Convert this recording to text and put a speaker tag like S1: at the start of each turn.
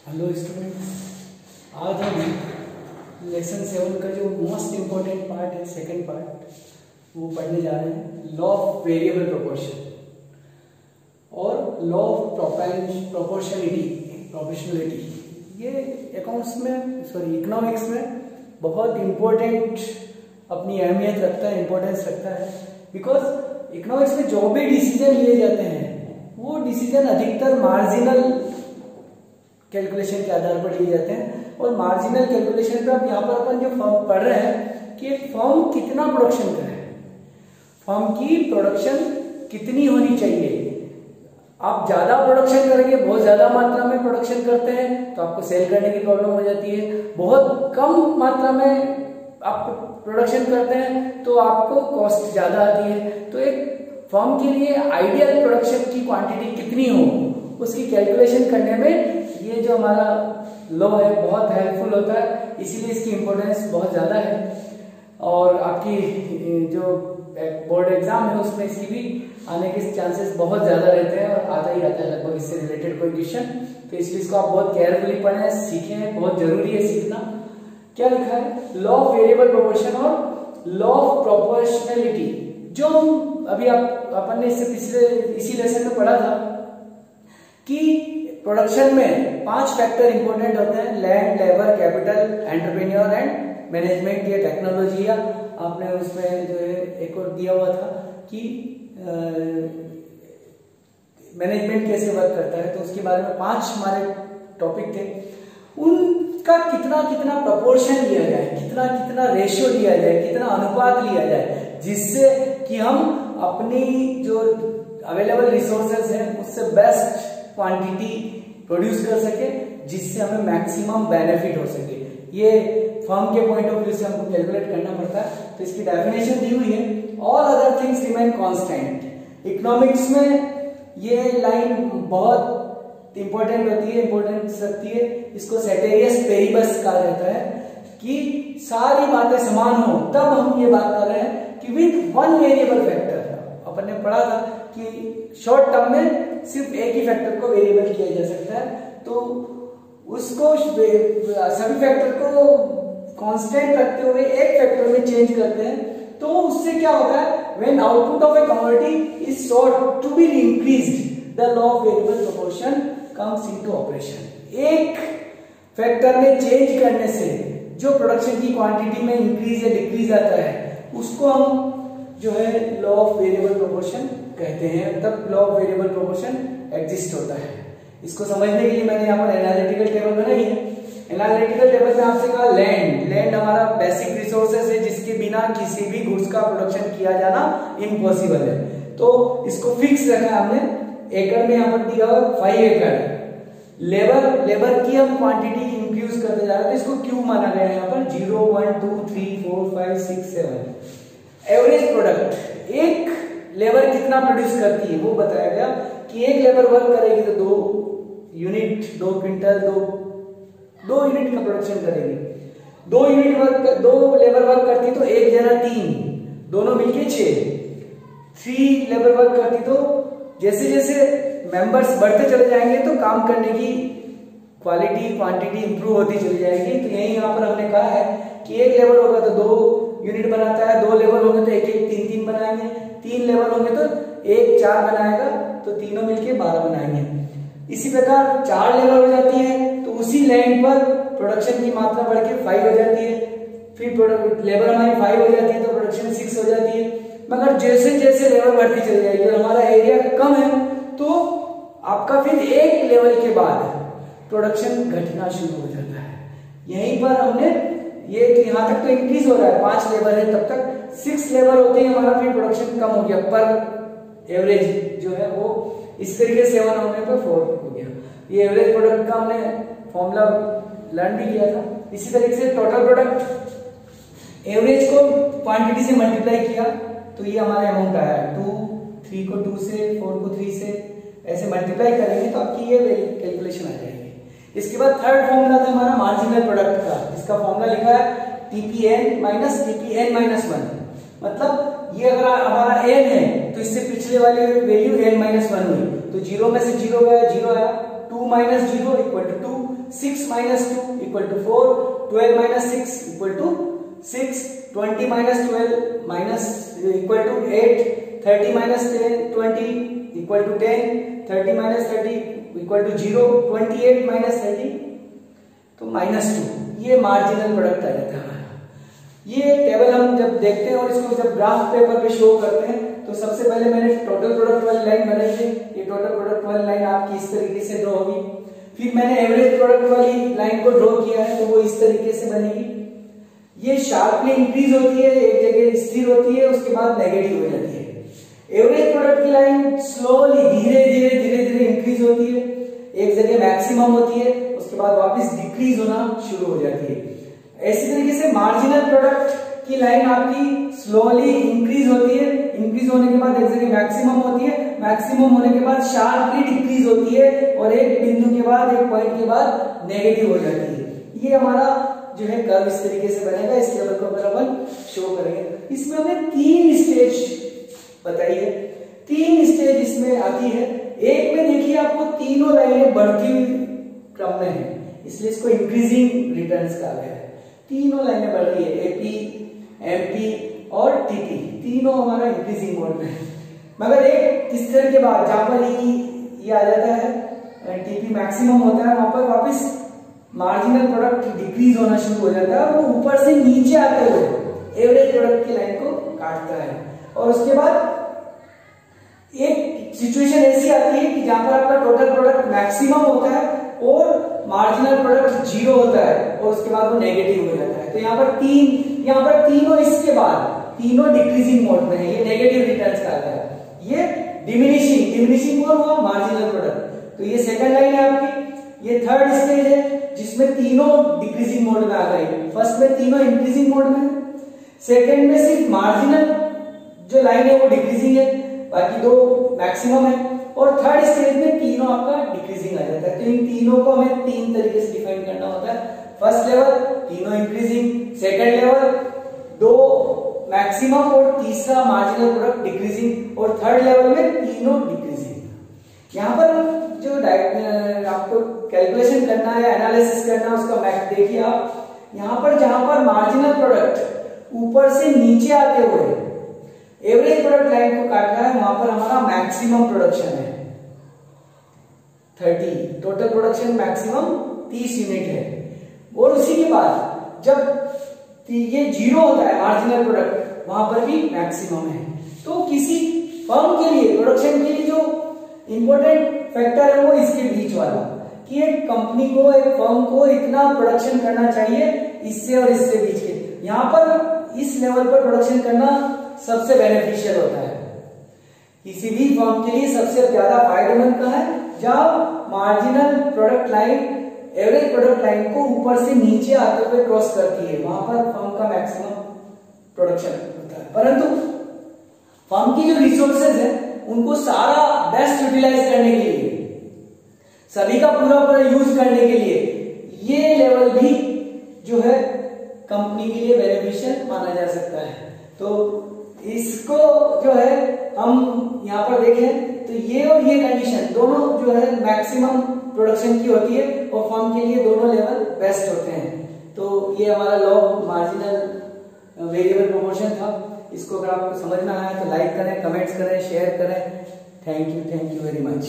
S1: Hello students, आज हम lesson 7 का जो मोस्ट इम्पोर्टेंट पार्ट है, सेकंड पार्ट, वो पढ़ने जा रहे हैं। लॉ ऑफ वेरिएबल प्रोपोर्शन और लॉ ऑफ प्रोपोर्शनलिटी। ये अकाउंट्स में इकोनॉमिक्स में बहुत इम्पोर्टेंट अपनी अहमियत रखता है, इम्पोर्टेंस रखता है। बिकॉज इकोनॉमिक्स में जो भी डिसीजन लिए जाते हैं वो डिसीजन अधिकतर मार्जिनल कैलकुलेशन के आधार पर लिए जाते हैं। और मार्जिनल कैलकुलेशन पे अब यहाँ पर अपन जो फर्म पढ़ रहे हैं कि फर्म कितना प्रोडक्शन करे, फर्म की प्रोडक्शन कितनी होनी चाहिए। आप ज्यादा प्रोडक्शन करेंगे, बहुत ज्यादा मात्रा में प्रोडक्शन करते हैं तो आपको सेल करने की प्रॉब्लम हो जाती है। बहुत कम मात्रा में आप प्रोडक्शन करते हैं तो आपको कॉस्ट ज्यादा आती है। तो एक फर्म के लिए आइडियल प्रोडक्शन की क्वांटिटी कितनी हो, उसकी कैलकुलेशन करने में ये जो हमारा लॉ है बहुत हेल्पफुल होता है, इसीलिए इसकी इम्पोर्टेंस बहुत ज़्यादा है। और आपकी जो बोर्ड एग्जाम है उसमें इसकी भी आने के चांसेस बहुत ज़्यादा रहते हैं और आता ही आता है लगभग इससे रिलेटेड कोई क्वेश्चन। तो इसलिए इसको आप बहुत केयरफुली पढ़ें, सीखें, बहुत जरूरी है सीखना। क्या लिखा है? लॉ ऑफ वेरिएबल प्रोपोर्शन और लॉ ऑफ प्रोपोर्शनलिटी, जो अभी अपन ने इससे पिछले इसी लेसन में पढ़ा था कि प्रोडक्शन में 5 फैक्टर इंपॉर्टेंट होते हैं: land, labour, capital, entrepreneur and management या टेक्नोलॉजी। या आपने उसमें जो है एक और दिया हुआ था कि मैनेजमेंट कैसे वर्क करता है, तो उसके बारे में 5 हमारे टॉपिक थे। उनका कितना कितना प्रपोर्शन लिया जाए, कितना कितना रेशियो लिया जाए, कितना अनुपात लिया जाए, जिससे कि हम अपनी जो अवेलेबल रिसोर्सेज हैं उससे बेस्ट क्वांटिटी प्रोड्यूस कर सके, जिससे हमें मैक्सिमम बेनिफिट हो सके। ये फर्म के पॉइंट ऑफ व्यू से हमको कैलकुलेट करना पड़ता है। तो इसकी डेफिनेशन दी हुई है, all other things remain constant. Economics में ये लाइन बहुत इंपॉर्टेंट होती है, इंपॉर्टेंस रखती है। इसको सेटेरियस पेरिबस कहा जाता है कि सारी बातें समान हो, तब हम ये बात कर रहे हैं कि विद वन वेरिएबल फैक्टर। अपन ने पढ़ा था कि शॉर्ट टर्म में सिर्फ एक ही फैक्टर को वेरिएबल किया जा सकता है, तो उसको सभी फैक्टर को कांस्टेंट रखते हुए एक फैक्टर में चेंज करते हैं। तो उससे क्या होता है? When output of a commodity is sought to be increased, the law of variable proportion comes into operation. एक फैक्टर में चेंज करने से जो प्रोडक्शन की क्वांटिटी में इंक्रीज या डिक्रीज आता है, उसको हम जो है लॉ ऑफ वेरिएबल प्रोपोर्शन कहते हैं। तब law of variable proportion exist होता है। इसको समझने के लिए मैंने यहाँ पर एनालिटिकल टेबल बनाई है। एनालिटिकल टेबल में आपसे कहा लैंड हमारा बेसिक रिसोर्सेज है, जिसके बिना किसी भी गुड्स का प्रोडक्शन किया जाना इम्पॉसिबल है। तो इसको फिक्स रखा है हमने। एकड़ में यहाँ पर दिया हुआ 5 एकड़। लेबर की हम क्वांटिटी इंक्रीज करते जा रहे हैं, तो इसको क्यू माना गया है यहाँ पर। 0 1 2 3 4 5 6 7। एवरेज प्रोडक्ट, एक लेबर कितना प्रोड्यूस करती है वो बताया गया कि एक लेबर वर्क करेगी तो 2 यूनिट, 2 क्विंटल, 2 यूनिट का प्रोडक्शन करेगी। 2 लेबर वर्क करती तो 1 जना 3, दोनों मिलके 6। 3 लेबर वर्क करती तो जैसे जैसे मेंबर्स बढ़ते चले जाएंगे तो काम करने की क्वालिटी, क्वांटिटी इंप्रूव होती चली जाएगी। तो यही यहाँ पर हमने कहा है कि एक लेबर होगा तो 2 यूनिट बनाता है, 2 लेबर होंगे तो 1 3 3 बनाएंगे, 3 लेबर होंगे तो 1 4 बनाएगा, तो तीनों मिलके 12 बनाएंगे। इसी प्रकार 4 लेबर हो जाती है तो उसी लैंड पर प्रोडक्शन की मात्रा बढ़ के 5 हो जाती है। फिर लेबर हमारी 5 हो जाती है तो प्रोडक्शन 6 हो जाती है। मगर जैसे जैसे लेबर बढ़ती चली जाएगी और हमारा एरिया कम है तो आपका फिर एक लेवल के बाद प्रोडक्शन घटना शुरू हो जाता है। यहीं पर हमने ये तो यहाँ तक तो इंक्रीज हो रहा है, 5 लेबर है तब तक, 6 लेबर होते ही हमारा फिर प्रोडक्शन कम हो गया, पर एवरेज जो है वो इस तरीके से 7 होने पर 4 हो गया। ये एवरेज प्रोडक्ट का हमने फॉर्मूला लर्न भी किया था। इसी तरीके से टोटल प्रोडक्ट एवरेज को क्वांटिटी से मल्टीप्लाई किया तो ये हमारा अमाउंट आया 2, 3 को 2 से, 4 को 3 से, ऐसे मल्टीप्लाई करेंगे तो आपकी ये कैलकुलेशन आ जाएगी। इसके बाद थर्ड फॉर्मूला था हमारा मार्जिनल प्रोडक्ट का। इसका फॉर्मूला लिखा है TPN माइनस TPN माइनस 1। मतलब ये अगर हमारा n है तो इससे पिछले वाली वैल्यू n माइनस 1 हुई, तो 0 में से 0 गया, 0 आया, 2 2 minus 0 equal to 2, 6 minus 2 equal to 4, 12 minus 6 equal to 6, 20 minus 12 minus equal to 8, 30 minus 20 equal to 10, 30 minus 30 equal to 0, 28 minus 30 तो माइनस 2। ये मार्जिनल प्रोडक्ट आ जाता है हमारा। ये टेबल हम जब देखते हैं और इसको जब ग्राफ पेपर पे शो करते हैं तो सबसे पहले मैंने टोटल प्रोडक्ट वाली लाइन बनाई है। ये टोटल प्रोडक्ट वाली लाइन आपकी इस तरीके से ड्रॉ होगी। फिर मैंने एवरेज प्रोडक्ट वाली लाइन को ड्रॉ किया है तो वो इस तरीके से बनेगी। ये शार्पली इंक्रीज होती है, एक जगह स्थिर होती है, उसके बाद नेगेटिव हो जाती है। एवरेज प्रोडक्ट की लाइन स्लोली धीरे धीरे इंक्रीज होती है, एक जगह मैक्सिमम होती है, उसके बाद वापस डिक्रीज होना शुरू हो जाती है। ऐसी तरीके से मार्जिनल प्रोडक्ट की लाइन आपकी स्लोली इंक्रीज होती है, इंक्रीज होने के बाद एक जगह मैक्सिमम होती है, मैक्सिमम होने के बाद शार्पली डिक्रीज होती है और एक बिंदु के बाद, एक पॉइंट के बाद नेगेटिव हो जाती है। ये हमारा जो है कर्व इस तरीके से बनेगा। इस टेबल को अगर अपन शो करेंगे, इसमें हमें 3 स्टेज बताई है, 3 स्टेज इसमें आती है। एक में देखिए आपको तीनों लाइनें बढ़ती हुई क्रम में है, इसलिए इसको इंक्रीजिंग रिटर्न्स कहा गया है। तीनों लाइनें बढ़ रही है, एपी, एमपी और टीटी, तीनों हमारा इंक्रीजिंग मोड में है। मगर एक इस तरह के बाद जहां पर ये आ जाता है, टीपी मैक्सिमम होता है, वहां पर वापस मार्जिनल प्रोडक्ट डिक्रीज होना शुरू हो जाता है और वो ऊपर से नीचे आते हुए एवरेज प्रोडक्ट की लाइन को काटता है। और उसके बाद एक सिचुएशन ऐसी आती है कि जहां पर आपका टोटल प्रोडक्ट मैक्सिमम होता है और मार्जिनल प्रोडक्ट 0 होता है और उसके बाद वो नेगेटिव हो जाता है। तो यहाँ पर तीनों इसके बाद तीनों डिक्रीजिंग मोड में है, ये नेगेटिव रिटर्न्स का आता है। ये डिमिनिशिंग कौन हुआ? Marginal product. तो ये सेकंड लाइन है आपकी। ये थर्ड स्टेज है जिसमें तीनों डिक्रीजिंग मोड में आ गई। फर्स्ट में तीनों इंक्रीजिंग मोड में है, सेकंड में सिर्फ मार्जिनल जो लाइन है वो डिक्रीजिंग है, बाकी दो मैक्सिमम है, और थर्ड स्टेज में तीनों आपका डिक्रीजिंग आ जाता है। तो इन तीनों को हमें 3 तरीके से डिफाइन करना होता है। फर्स्ट लेवल तीनों इंक्रीजिंग, सेकंड लेवल 2 मैक्सिमम और तीसरा मार्जिनल प्रोडक्ट डिक्रीजिंग, और थर्ड लेवल में तीनों डिक्रीजिंग। यहाँ पर जो आपको कैलकुलेशन करना है, एनालिसिस करना है, उसका मैथ देखिए आप। यहाँ पर जहां पर मार्जिनल प्रोडक्ट ऊपर से नीचे आते हुए एवरेज प्रोडक्ट लाइन को काट रहा है, वहां पर हमारा मैक्सिमम प्रोडक्शन है 30, टोटल प्रोडक्शन मैक्सिमम 30 यूनिट है। और उसी के बाद जब ये 0 होता है मार्जिनल प्रोडक्ट, वहां पर भी मैक्सिमम है। तो किसी फर्म के लिए प्रोडक्शन के लिए जो इंपॉर्टेंट फैक्टर है वो इसके बीच वाला, कि एक कंपनी को, एक फर्म को इतना प्रोडक्शन करना चाहिए इससे और इससे बीच के। यहाँ पर इस लेवल पर प्रोडक्शन करना सबसे बेनिफिशियल होता है। किसी भी फर्म के लिए सबसे ज्यादा फायदेमंद कहाँ है? जब marginal product line average product line को ऊपर से नीचे आते हुए क्रॉस करती है, वहां पर फर्म का मैक्सिमम प्रोडक्शन होता है। परंतु फर्म की जो रिसोर्सेज है उनको सारा बेस्ट यूटिलाइज करने के लिए, सभी का पूरा यूज करने के लिए ये लेवल भी जो है कंपनी के लिए बेनिफिशियल माना जा सकता है। तो इसको जो है हम यहाँ पर देखें तो ये और ये कंडीशन दोनों जो है मैक्सिमम प्रोडक्शन की होती है और फर्म के लिए दोनों लेवल बेस्ट होते हैं। तो ये हमारा law of marginal variable proportion था। इसको अगर आपको समझ में आया तो लाइक करें, कमेंट्स करें, शेयर करें। Thank you very much.